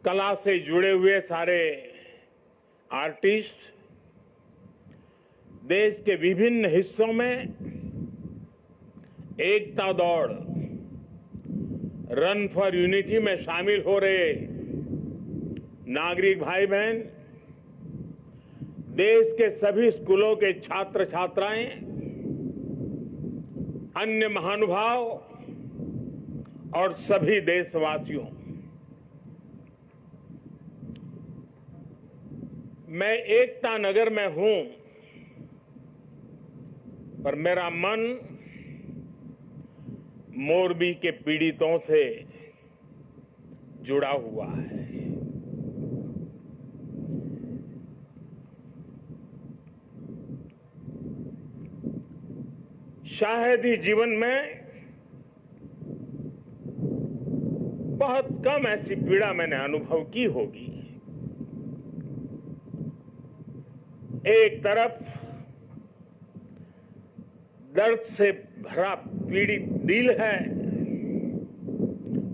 कला से जुड़े हुए सारे आर्टिस्ट देश के विभिन्न हिस्सों में एकता दौड़ रन फॉर यूनिटी में शामिल हो रहे नागरिक भाई बहन, देश के सभी स्कूलों के छात्र छात्राएं, अन्य महानुभाव और सभी देशवासियों, मैं एकता नगर में हूं, पर मेरा मन मोरबी के पीड़ितों से जुड़ा हुआ है। शायद ही जीवन में बहुत कम ऐसी पीड़ा मैंने अनुभव की होगी। एक तरफ दर्द से भरा पीड़ित दिल है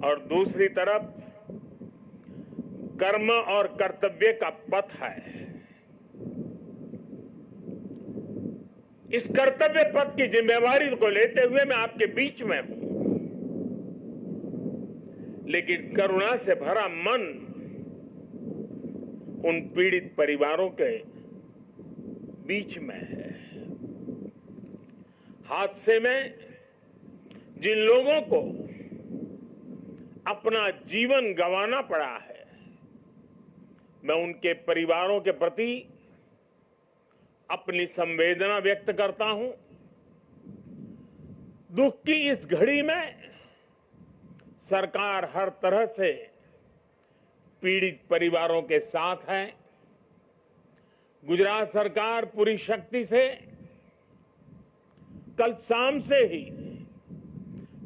और दूसरी तरफ कर्म और कर्तव्य का पथ है। इस कर्तव्य पथ की जिम्मेवारी को लेते हुए मैं आपके बीच में हूं, लेकिन करुणा से भरा मन उन पीड़ित परिवारों के बीच में है। हादसे में जिन लोगों को अपना जीवन गंवाना पड़ा है, मैं उनके परिवारों के प्रति अपनी संवेदना व्यक्त करता हूं। दुख की इस घड़ी में सरकार हर तरह से पीड़ित परिवारों के साथ है। गुजरात सरकार पूरी शक्ति से कल शाम से ही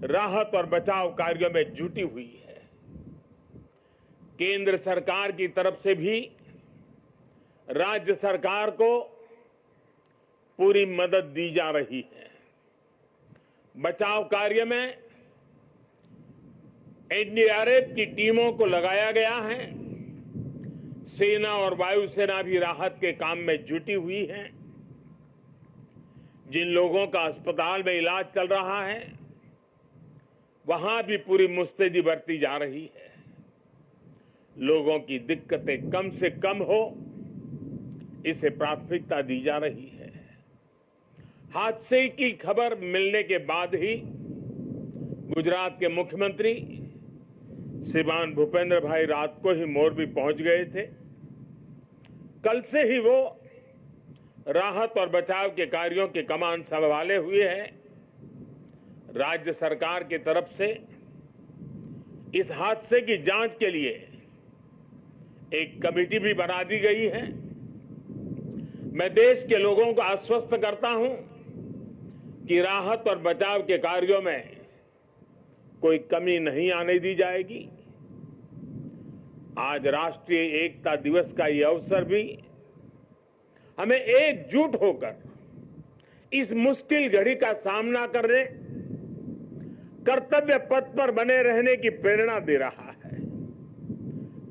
राहत और बचाव कार्यों में जुटी हुई है। केंद्र सरकार की तरफ से भी राज्य सरकार को पूरी मदद दी जा रही है। बचाव कार्य में एनडीआरएफ की टीमों को लगाया गया है। सेना और वायुसेना भी राहत के काम में जुटी हुई है। जिन लोगों का अस्पताल में इलाज चल रहा है, वहां भी पूरी मुस्तैदी बरती जा रही है। लोगों की दिक्कतें कम से कम हो, इसे प्राथमिकता दी जा रही है। हादसे की खबर मिलने के बाद ही गुजरात के मुख्यमंत्री श्रीमान भूपेंद्र भाई रात को ही मोरबी पहुंच गए थे। कल से ही वो राहत और बचाव के कार्यों की कमान संभाले हुए हैं। राज्य सरकार की तरफ से इस हादसे की जांच के लिए एक कमेटी भी बना दी गई है। मैं देश के लोगों को आश्वस्त करता हूं कि राहत और बचाव के कार्यों में कोई कमी नहीं आने दी जाएगी। आज राष्ट्रीय एकता दिवस का यह अवसर भी हमें एकजुट होकर इस मुश्किल घड़ी का सामना करने, कर्तव्य पथ पर बने रहने की प्रेरणा दे रहा है।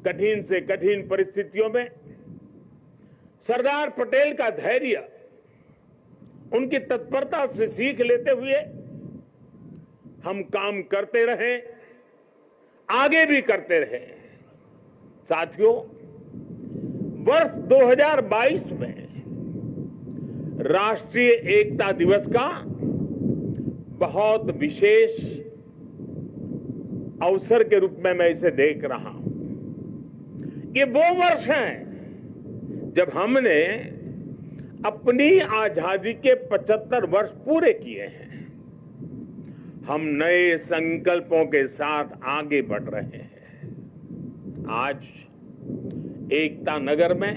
कठिन से कठिन परिस्थितियों में सरदार पटेल का धैर्य, उनकी तत्परता से सीख लेते हुए हम काम करते रहे, आगे भी करते रहे। साथियों, वर्ष 2022 में राष्ट्रीय एकता दिवस का बहुत विशेष अवसर के रूप में मैं इसे देख रहा हूं। ये वो वर्ष है जब हमने अपनी आजादी के 75 वर्ष पूरे किए हैं। हम नए संकल्पों के साथ आगे बढ़ रहे हैं। आज एकता नगर में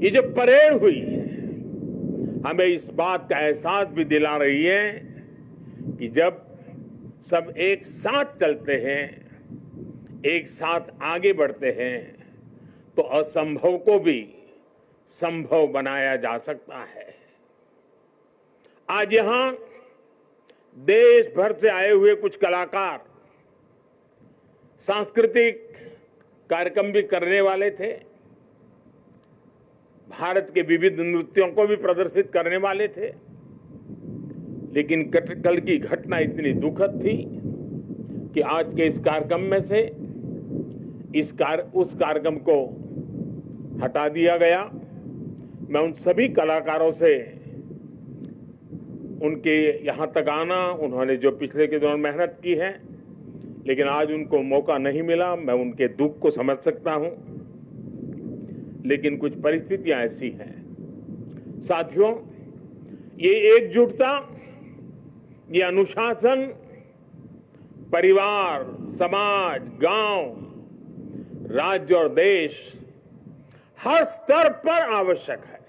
ये जो परेड हुई है, हमें इस बात का एहसास भी दिला रही है कि जब सब एक साथ चलते हैं, एक साथ आगे बढ़ते हैं, तो असंभव को भी संभव बनाया जा सकता है। आज यहां देश भर से आए हुए कुछ कलाकार सांस्कृतिक कार्यक्रम भी करने वाले थे, भारत के विविध नृत्यों को भी प्रदर्शित करने वाले थे, लेकिन कल की घटना इतनी दुखद थी कि आज के इस कार्यक्रम में से उस कार्यक्रम को हटा दिया गया। मैं उन सभी कलाकारों से उनके यहाँ तक आना, उन्होंने जो पिछले के दौरान मेहनत की है लेकिन आज उनको मौका नहीं मिला, मैं उनके दुख को समझ सकता हूं, लेकिन कुछ परिस्थितियां ऐसी हैं। साथियों, ये एकजुटता, ये अनुशासन परिवार, समाज, गांव, राज्य और देश हर स्तर पर आवश्यक है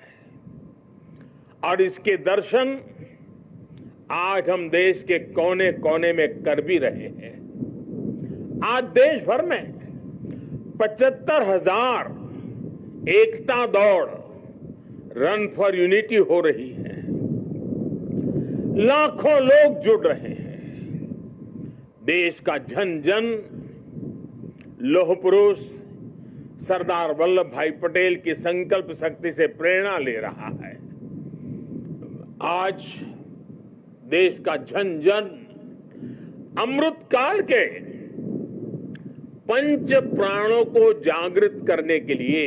और इसके दर्शन आज हम देश के कोने कोने में कर भी रहे हैं। आज देश भर में 75,000 एकता दौड़, रन फॉर यूनिटी हो रही है। लाखों लोग जुड़ रहे हैं। देश का जन जन लौह पुरुष सरदार वल्लभ भाई पटेल की संकल्प शक्ति से प्रेरणा ले रहा है। आज देश का जन जन अमृत काल के पंच प्राणों को जागृत करने के लिए,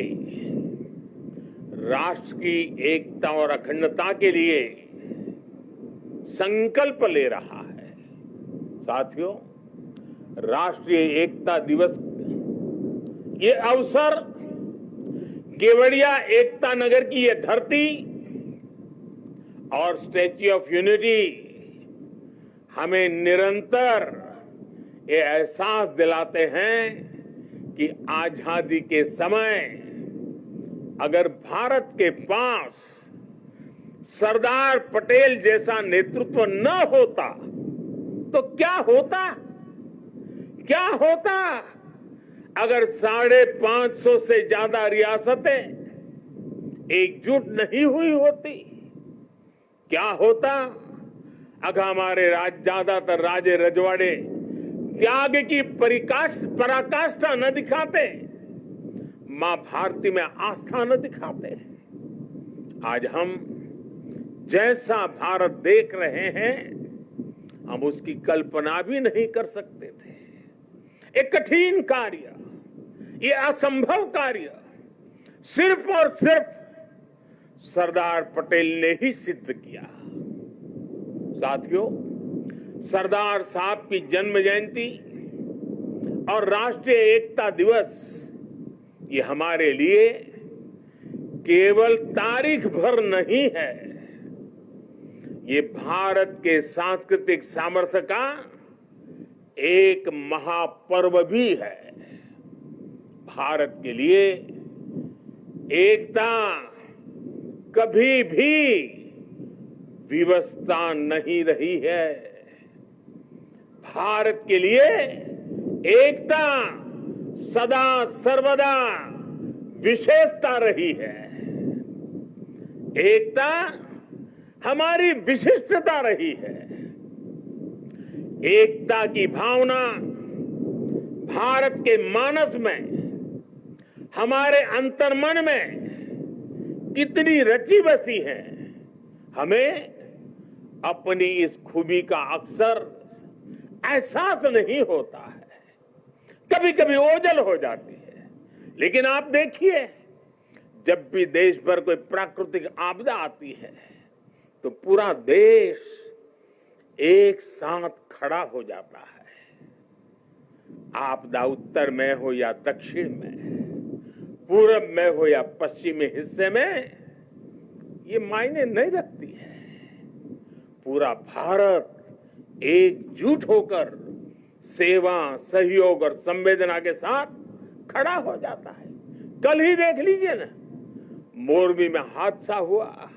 राष्ट्र की एकता और अखंडता के लिए संकल्प ले रहा है। साथियों, राष्ट्रीय एकता दिवस ये अवसर केवड़िया एकता नगर की ये धरती और स्टैच्यू ऑफ यूनिटी हमें निरंतर ये एहसास दिलाते हैं कि आजादी के समय अगर भारत के पास सरदार पटेल जैसा नेतृत्व न होता तो क्या होता अगर 550 से ज्यादा रियासतें एकजुट नहीं हुई होती? क्या होता अगर हमारे ज्यादातर राजे रजवाड़े त्याग की पराकाष्ठा न दिखाते, मां भारती में आस्था न दिखाते? आज हम जैसा भारत देख रहे हैं, हम उसकी कल्पना भी नहीं कर सकते थे। एक कठिन कार्य, ये असंभव कार्य सिर्फ और सिर्फ सरदार पटेल ने ही सिद्ध किया। साथियों, सरदार साहब की जन्म जयंती और राष्ट्रीय एकता दिवस ये हमारे लिए केवल तारीख भर नहीं है, ये भारत के सांस्कृतिक सामर्थ्य का एक महापर्व भी है। भारत के लिए एकता कभी भी विवशता नहीं रही है। भारत के लिए एकता सदा सर्वदा विशेषता रही है। एकता हमारी विशिष्टता रही है। एकता की भावना भारत के मानस में, हमारे अंतर्मन में कितनी रची बसी है, हमें अपनी इस खूबी का अक्सर एहसास नहीं होता है। कभी कभी ओझल हो जाती है, लेकिन आप देखिए, जब भी देश पर कोई प्राकृतिक आपदा आती है तो पूरा देश एक साथ खड़ा हो जाता है। आपदा उत्तर में हो या दक्षिण में, पूरब में हो या पश्चिमी हिस्से में, ये मायने नहीं रखती है। पूरा भारत एकजुट होकर सेवा, सहयोग और संवेदना के साथ खड़ा हो जाता है। कल ही देख लीजिए ना, मोरबी में हादसा हुआ,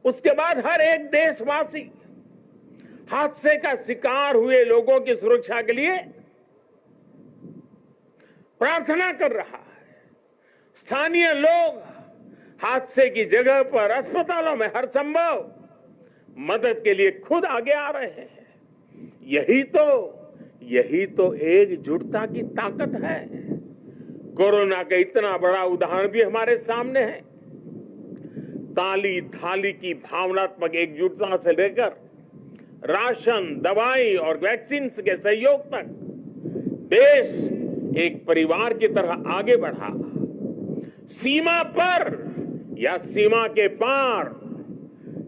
उसके बाद हर एक देशवासी हादसे का शिकार हुए लोगों की सुरक्षा के लिए प्रार्थना कर रहा है। स्थानीय लोग हादसे की जगह पर अस्पतालों में हर संभव मदद के लिए खुद आगे आ रहे हैं। यही तो एकजुटता की ताकत है। कोरोना का इतना बड़ा उदाहरण भी हमारे सामने है। काली थाली की भावनात्मक एकजुटता से लेकर राशन, दवाई और वैक्सीन के सहयोग तक देश एक परिवार की तरह आगे बढ़ा। सीमा पर या सीमा के पार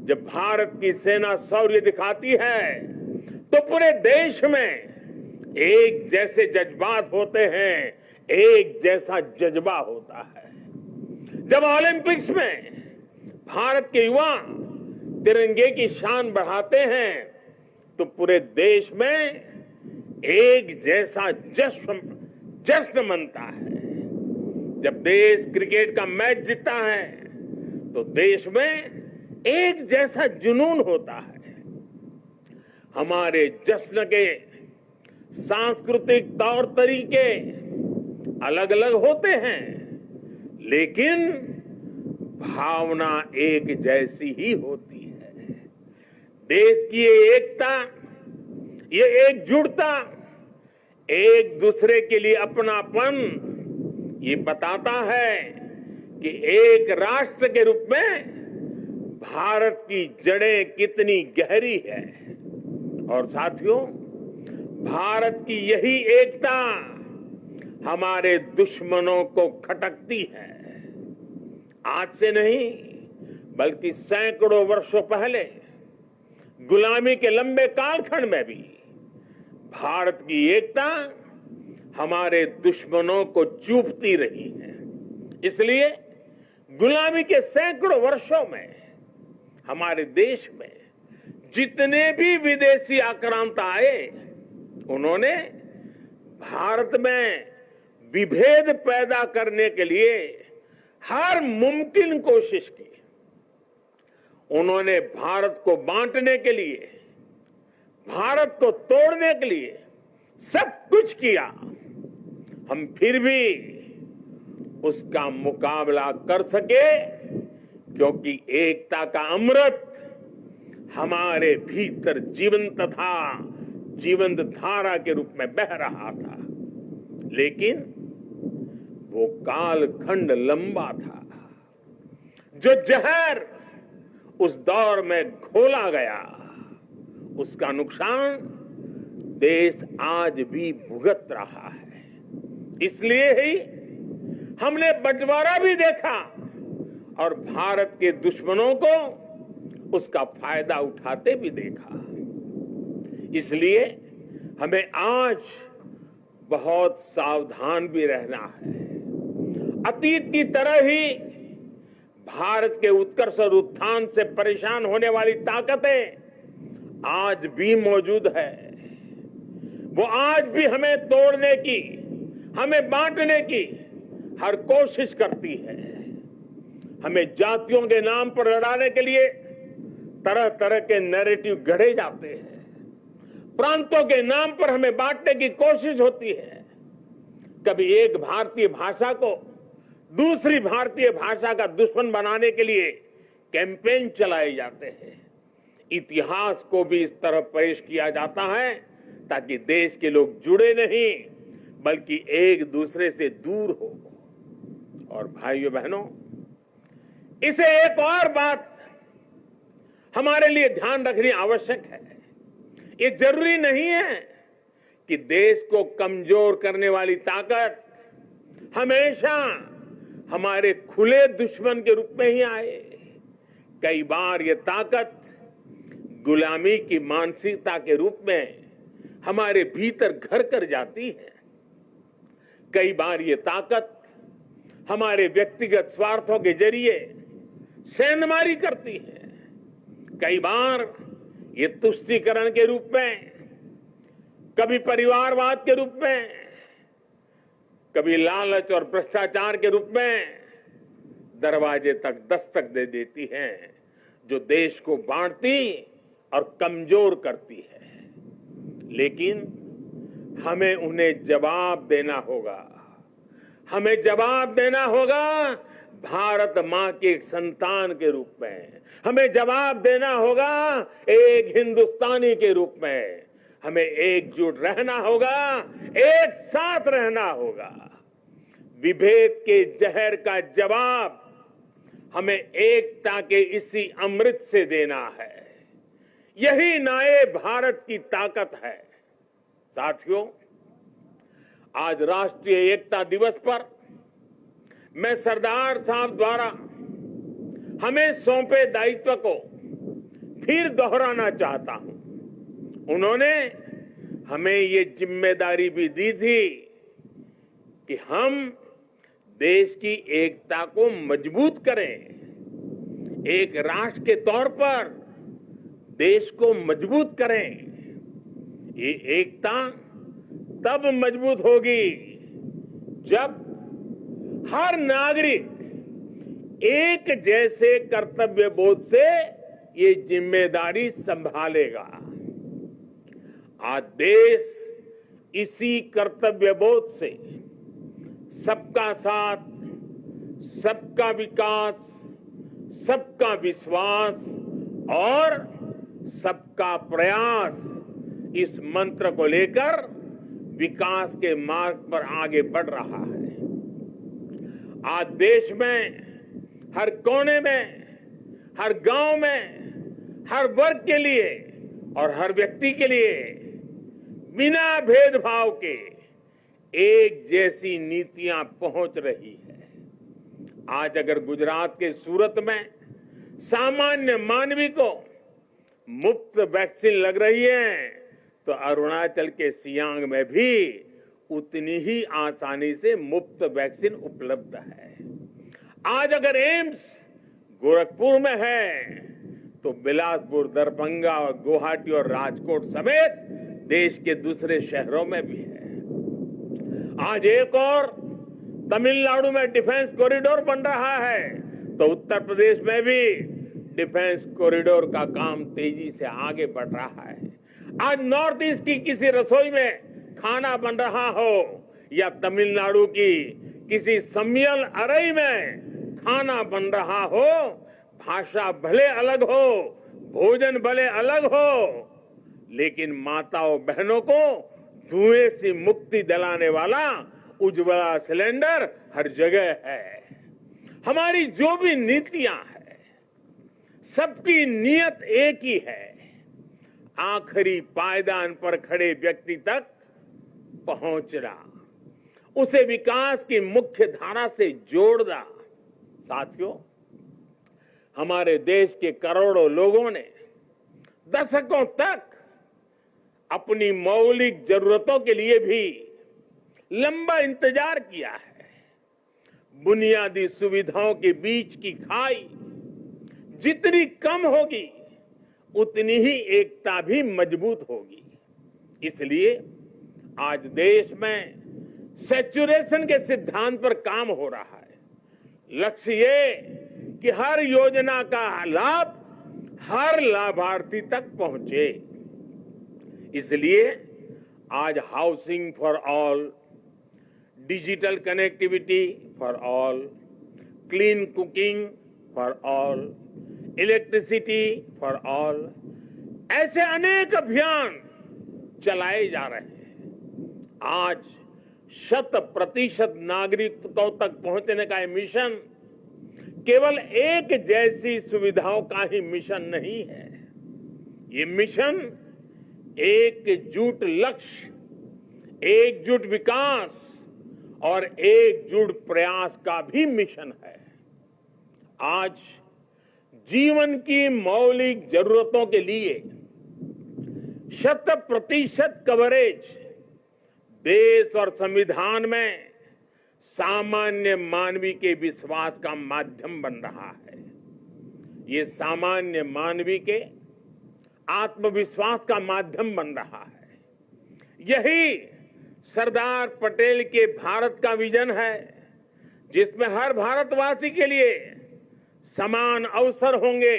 जब भारत की सेना शौर्य दिखाती है तो पूरे देश में एक जैसे जज्बात होते हैं, एक जैसा जज्बा होता है। जब ओलंपिक्स में भारत के युवा तिरंगे की शान बढ़ाते हैं तो पूरे देश में एक जैसा जश्न मनता है। जब देश क्रिकेट का मैच जीतता है तो देश में एक जैसा जुनून होता है। हमारे जश्न के सांस्कृतिक तौर तरीके अलग अलग होते हैं, लेकिन भावना एक जैसी ही होती है। देश की ये एकता, ये एकजुटता, एक दूसरे के लिए अपनापन, ये बताता है कि एक राष्ट्र के रूप में भारत की जड़ें कितनी गहरी है। और साथियों, भारत की यही एकता हमारे दुश्मनों को खटकती है। आज से नहीं बल्कि सैकड़ों वर्षों पहले गुलामी के लंबे कालखंड में भी भारत की एकता हमारे दुश्मनों को चूपती रही है। इसलिए गुलामी के सैकड़ों वर्षों में हमारे देश में जितने भी विदेशी आक्रांता आए, उन्होंने भारत में विभेद पैदा करने के लिए हर मुमकिन कोशिश की। उन्होंने भारत को बांटने के लिए, भारत को तोड़ने के लिए सब कुछ किया। हम फिर भी उसका मुकाबला कर सके क्योंकि एकता का अमृत हमारे भीतर जीवंत धारा के रूप में बह रहा था। लेकिन वो कालखंड लंबा था। जो जहर उस दौर में घोला गया, उसका नुकसान देश आज भी भुगत रहा है। इसलिए ही हमने बंटवारा भी देखा और भारत के दुश्मनों को उसका फायदा उठाते भी देखा। इसलिए हमें आज बहुत सावधान भी रहना है। अतीत की तरह ही भारत के उत्कर्ष और उत्थान से परेशान होने वाली ताकतें आज भी मौजूद है। वो आज भी हमें तोड़ने की, हमें बांटने की हर कोशिश करती है। हमें जातियों के नाम पर लड़ाने के लिए तरह तरह के नैरेटिव गढ़े जाते हैं। प्रांतों के नाम पर हमें बांटने की कोशिश होती है। कभी एक भारतीय भाषा को दूसरी भारतीय भाषा का दुश्मन बनाने के लिए कैंपेन चलाए जाते हैं। इतिहास को भी इस तरह पेश किया जाता है ताकि देश के लोग जुड़े नहीं बल्कि एक दूसरे से दूर हो। और भाइयों बहनों, इसे एक और बात हमारे लिए ध्यान रखनी आवश्यक है। ये जरूरी नहीं है कि देश को कमजोर करने वाली ताकत हमेशा हमारे खुले दुश्मन के रूप में ही आए। कई बार ये ताकत गुलामी की मानसिकता के रूप में हमारे भीतर घर कर जाती है। कई बार ये ताकत हमारे व्यक्तिगत स्वार्थों के जरिए सेंधमारी करती है। कई बार ये तुष्टीकरण के रूप में, कभी परिवारवाद के रूप में, कभी लालच और भ्रष्टाचार के रूप में दरवाजे तक दस्तक दे देती है, जो देश को बांटती और कमजोर करती है। लेकिन हमें उन्हें जवाब देना होगा। हमें जवाब देना होगा भारत मां के एक संतान के रूप में। हमें जवाब देना होगा एक हिंदुस्तानी के रूप में। हमें एकजुट रहना होगा, एक साथ रहना होगा। विभेद के जहर का जवाब हमें एकता के इसी अमृत से देना है। यही नए भारत की ताकत है। साथियों, आज राष्ट्रीय एकता दिवस पर मैं सरदार साहब द्वारा हमें सौंपे दायित्व को फिर दोहराना चाहता हूं। उन्होंने हमें ये जिम्मेदारी भी दी थी कि हम देश की एकता को मजबूत करें, एक राष्ट्र के तौर पर देश को मजबूत करें। ये एकता तब मजबूत होगी जब हर नागरिक एक जैसे कर्तव्य बोध से ये जिम्मेदारी संभालेगा। आज देश इसी कर्तव्य बोध से सबका साथ, सबका विकास, सबका विश्वास और सबका प्रयास इस मंत्र को लेकर विकास के मार्ग पर आगे बढ़ रहा है। आज देश में हर कोने में, हर गांव में, हर वर्ग के लिए और हर व्यक्ति के लिए बिना भेदभाव के एक जैसी नीतियां पहुंच रही है। आज अगर गुजरात के सूरत में सामान्य मानवी को मुफ्त वैक्सीन लग रही है, तो अरुणाचल के सियांग में भी उतनी ही आसानी से मुफ्त वैक्सीन उपलब्ध है। आज अगर एम्स गोरखपुर में है, तो बिलासपुर, दरभंगा और गुवाहाटी और राजकोट समेत देश के दूसरे शहरों में भी है। आज एक और तमिलनाडु में डिफेंस कॉरिडोर बन रहा है, तो उत्तर प्रदेश में भी डिफेंस कॉरिडोर का काम तेजी से आगे बढ़ रहा है। आज नॉर्थ ईस्ट की किसी रसोई में खाना बन रहा हो या तमिलनाडु की किसी सम्मियल अरई में खाना बन रहा हो, भाषा भले अलग हो, भोजन भले अलग हो, लेकिन माताओं बहनों को धुएं से मुक्ति दिलाने वाला उज्ज्वला सिलेंडर हर जगह है। हमारी जो भी नीतियां हैं, सबकी नियत एक ही है, आखिरी पायदान पर खड़े व्यक्ति तक पहुंचना, उसे विकास की मुख्य धारा से जोड़ना। साथियों, हमारे देश के करोड़ों लोगों ने दशकों तक अपनी मौलिक जरूरतों के लिए भी लंबा इंतजार किया है। बुनियादी सुविधाओं के बीच की खाई जितनी कम होगी, उतनी ही एकता भी मजबूत होगी। इसलिए आज देश में सैचुरेशन के सिद्धांत पर काम हो रहा है। लक्ष्य ये कि हर योजना का लाभ हर लाभार्थी तक पहुंचे। इसलिए आज housing for all, digital connectivity for all, clean cooking for all, electricity for all, ऐसे अनेक अभियान चलाए जा रहे हैं। आज 100% नागरिकों तक पहुंचने का ये मिशन केवल एक जैसी सुविधाओं का ही मिशन नहीं है। ये मिशन एकजुट लक्ष्य, एकजुट विकास और एकजुट प्रयास का भी मिशन है। आज जीवन की मौलिक जरूरतों के लिए 100% कवरेज देश और संविधान में सामान्य मानवी के विश्वास का माध्यम बन रहा है। ये सामान्य मानवी के आत्मविश्वास का माध्यम बन रहा है। यही सरदार पटेल के भारत का विजन है, जिसमें हर भारतवासी के लिए समान अवसर होंगे,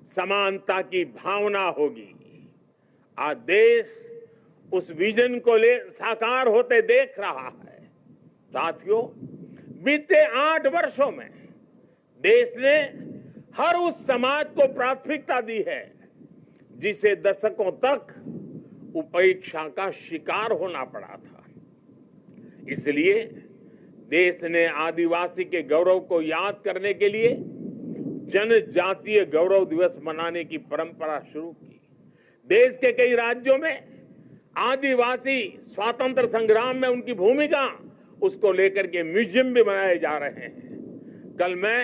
समानता की भावना होगी। आज देश उस विजन को साकार होते देख रहा है। साथियों, बीते 8 वर्षों में देश ने हर उस समाज को प्राथमिकता दी है जिसे दशकों तक उपेक्षा का शिकार होना पड़ा था। इसलिए देश ने आदिवासी के गौरव को याद करने के लिए जनजातीय गौरव दिवस मनाने की परंपरा शुरू की। देश के कई राज्यों में आदिवासी स्वातंत्र संग्राम में उनकी भूमिका, उसको लेकर के म्यूजियम भी बनाए जा रहे हैं। कल मैं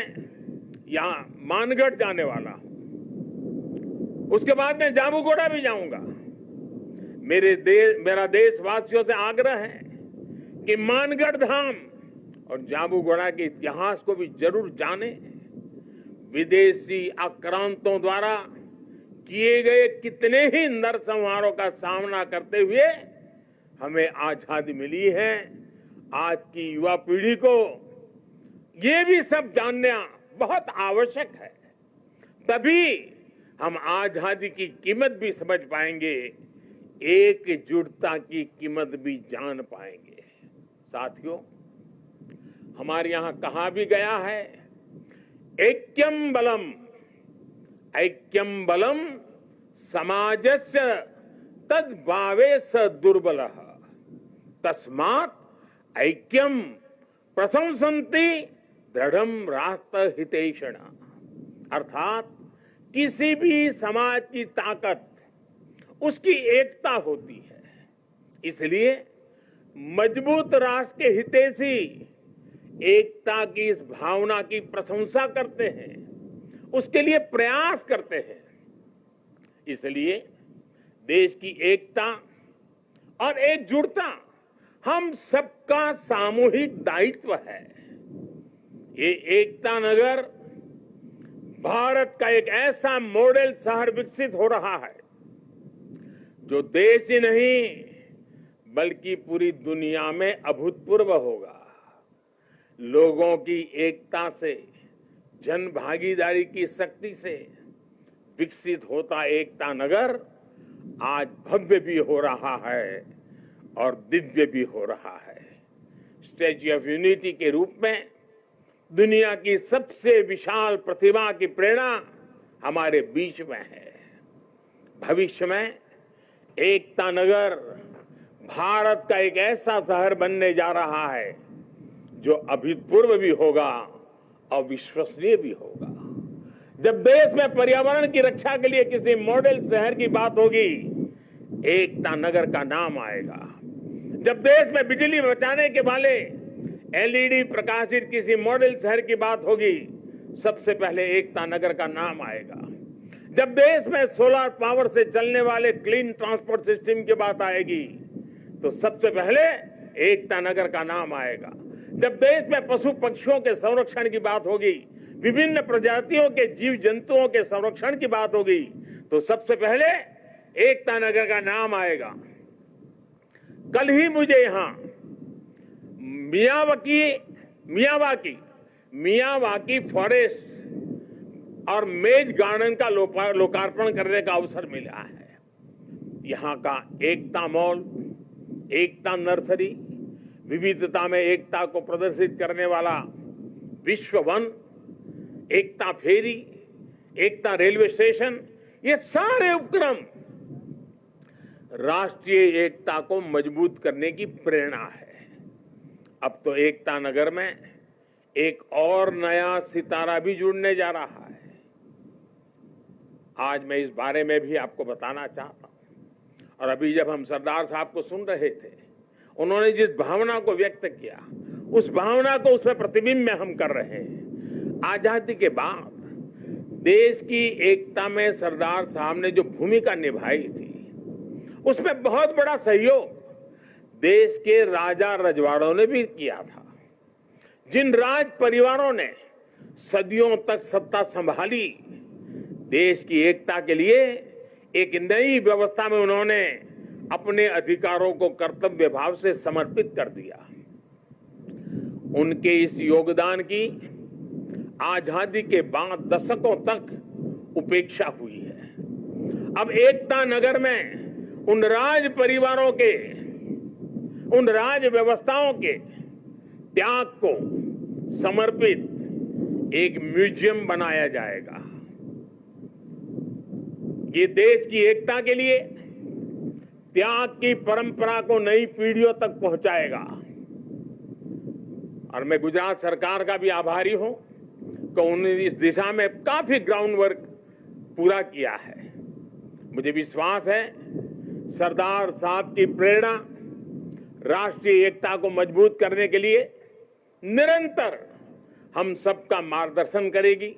यहां मानगढ़ जाने वाला हूं, उसके बाद मैं जाबूगोड़ा भी जाऊंगा। मेरा देशवासियों से आग्रह है कि मानगढ़ धाम और जाबूगोड़ा के इतिहास को भी जरूर जानें। विदेशी आक्रांतों द्वारा किए गए कितने ही नरसंहारों का सामना करते हुए हमें आजादी मिली है। आज की युवा पीढ़ी को ये भी सब जानना बहुत आवश्यक है, तभी हम आजादी की कीमत भी समझ पाएंगे, एकजुटता की कीमत भी जान पाएंगे। साथियों, हमारे यहां कहा भी गया है, ऐक्यम बलम समाजस्य तद्भावे स दुर्बलः तस्मात् ऐक्यम प्रशंसन्ति दृढ़म राष्ट्र हितैषिण। अर्थात किसी भी समाज की ताकत उसकी एकता होती है। इसलिए मजबूत राष्ट्र के हितैषी एकता की इस भावना की प्रशंसा करते हैं, उसके लिए प्रयास करते हैं। इसलिए देश की एकता और एकजुटता हम सबका सामूहिक दायित्व है। ये एकता नगर भारत का एक ऐसा मॉडल शहर विकसित हो रहा है जो देश ही नहीं बल्कि पूरी दुनिया में अभूतपूर्व होगा। लोगों की एकता से, जन भागीदारी की शक्ति से विकसित होता एकता नगर आज भव्य भी हो रहा है और दिव्य भी हो रहा है। स्टैच्यू ऑफ यूनिटी के रूप में दुनिया की सबसे विशाल प्रतिमा की प्रेरणा हमारे बीच में है। भविष्य में एकता नगर भारत का एक ऐसा शहर बनने जा रहा है जो अभूतपूर्व भी होगा और विश्वसनीय भी होगा। जब देश में पर्यावरण की रक्षा के लिए किसी मॉडल शहर की बात होगी, एकता नगर का नाम आएगा। जब देश में बिजली बचाने के वाले एलईडी प्रकाशित किसी मॉडल शहर की बात होगी, सबसे पहले एकता नगर का नाम आएगा। जब देश में सोलर पावर से चलने वाले क्लीन ट्रांसपोर्ट सिस्टम की बात आएगी, तो सबसे पहले एकता नगर का नाम आएगा। जब देश में पशु पक्षियों के संरक्षण की बात होगी, विभिन्न प्रजातियों के जीव जंतुओं के संरक्षण की बात होगी, तो सबसे पहले एकता नगर का नाम आएगा। कल ही मुझे यहां मियावाकी फॉरेस्ट और मेज गार्डन का लोकार्पण करने का अवसर मिला है। यहां का एकता मॉल, एकता नर्सरी, विविधता में एकता को प्रदर्शित करने वाला विश्व वन, एकता फेरी, एकता रेलवे स्टेशन, ये सारे उपक्रम राष्ट्रीय एकता को मजबूत करने की प्रेरणा है। अब तो एकता नगर में एक और नया सितारा भी जुड़ने जा रहा है। आज मैं इस बारे में भी आपको बताना चाहता हूं। और अभी जब हम सरदार साहब को सुन रहे थे, उन्होंने जिस भावना को व्यक्त किया, उस भावना को उसमें प्रतिबिंब में हम कर रहे हैं। आजादी के बाद देश की एकता में सरदार साहब ने जो भूमिका निभाई थी, उसमें बहुत बड़ा सहयोग देश के राजा रजवाड़ों ने भी किया था। जिन राज परिवारों ने सदियों तक सत्ता संभाली, देश की एकता के लिए एक नई व्यवस्था में उन्होंने अपने अधिकारों को कर्तव्य भाव से समर्पित कर दिया। उनके इस योगदान की आजादी के बाद दशकों तक उपेक्षा हुई है। अब एकता नगर में उन राज परिवारों के, उन राज व्यवस्थाओं के त्याग को समर्पित एक म्यूजियम बनाया जाएगा। ये देश की एकता के लिए त्याग की परंपरा को नई पीढ़ियों तक पहुंचाएगा। और मैं गुजरात सरकार का भी आभारी हूं कि उन्होंने इस दिशा में काफी ग्राउंड वर्क पूरा किया है। मुझे विश्वास है सरदार साहब की प्रेरणा राष्ट्रीय एकता को मजबूत करने के लिए निरंतर हम सबका मार्गदर्शन करेगी।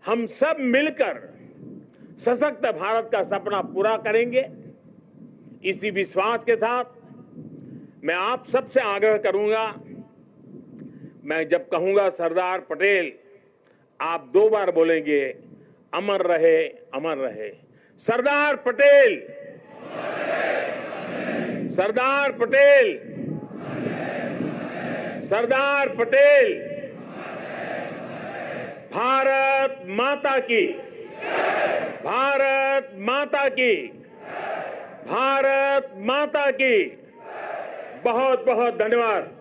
हम सब मिलकर सशक्त भारत का सपना पूरा करेंगे। इसी विश्वास के साथ मैं आप सबसे आग्रह करूंगा, मैं जब कहूंगा सरदार पटेल, आप 2 बार बोलेंगे, अमर रहे, अमर रहे। सरदार पटेल, सरदार पटेल, सरदार पटेल। भारत माता की, भारत माता की, भारत माता की। बहुत बहुत धन्यवाद।